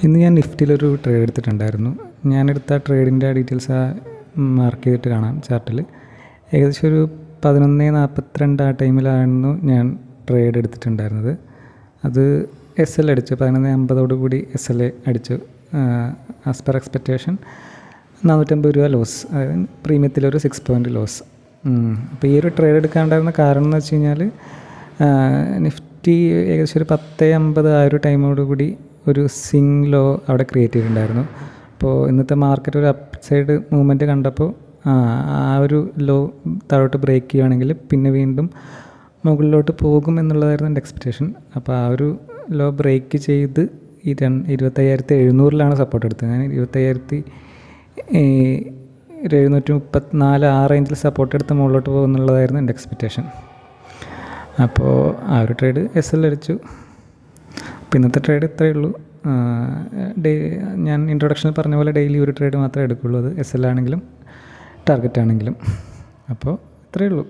ഇന്ന് ഞാൻ നിഫ്റ്റിയിലൊരു ട്രേഡ് എടുത്തിട്ടുണ്ടായിരുന്നു. ഞാനെടുത്ത ട്രേഡിൻ്റെ ഡീറ്റെയിൽസ് മാർക്ക് ചെയ്തിട്ട് കാണാം ചാർട്ടിൽ. ഏകദേശം ഒരു 11:42 ആ ടൈമിലായിരുന്നു ഞാൻ ട്രേഡ് എടുത്തിട്ടുണ്ടായിരുന്നത്. അത് SL അടിച്ചു. 11:50 കൂടി SL അടിച്ചു. ആസ് പെർ എക്സ്പെക്റ്റേഷൻ 450 രൂപ ലോസ്, അതായത് പ്രീമിയത്തിലൊരു 6 പോയിൻ്റ് ലോസ്. അപ്പോൾ ഈ ഒരു ട്രേഡ് എടുക്കാണ്ടായിരുന്ന കാരണം എന്ന് വെച്ച് കഴിഞ്ഞാൽ നിഫ്റ്റി ഏകദേശം ഒരു 10:50 ആ ഒരു ടൈമോടുകൂടി ഒരു സ്വിംഗ് ലോ അവിടെ ക്രിയേറ്റ് ചെയ്തിട്ടുണ്ടായിരുന്നു. അപ്പോൾ ഇന്നത്തെ മാർക്കറ്റ് ഒരു അപ്പ് സൈഡ് മൂവ്മെൻറ്റ് കണ്ടപ്പോൾ ആ ഒരു ലോ താഴോട്ട് ബ്രേക്ക് ചെയ്യുകയാണെങ്കിൽ പിന്നെ വീണ്ടും മുകളിലോട്ട് പോകും എന്നുള്ളതായിരുന്നു എൻ്റെ എക്സ്പെക്റ്റേഷൻ. അപ്പോൾ ആ ഒരു ലോ ബ്രേക്ക് ചെയ്ത് 25,700 സപ്പോർട്ട് എടുത്തത്. ഞാൻ 25,734 ആ റേഞ്ചിൽ സപ്പോർട്ട് എടുത്ത് മുകളിലോട്ട് പോകുമെന്നുള്ളതായിരുന്നു എൻ്റെ എക്സ്പെക്റ്റേഷൻ. അപ്പോൾ ആ ഒരു ട്രേഡ് SL അടിച്ചു. അപ്പോൾ ഇന്നത്തെ ട്രേഡ് ഇത്രയേ ഉള്ളൂ. ഞാൻ ഇൻട്രൊഡക്ഷനിൽ പറഞ്ഞ പോലെ ഡെയിലി ഒരു ട്രേഡ് മാത്രമേ എടുക്കുകയുള്ളൂ. അത് SL ആണെങ്കിലും ടാർഗറ്റ് ആണെങ്കിലും. അപ്പോൾ ഇത്രയേ ഉള്ളൂ.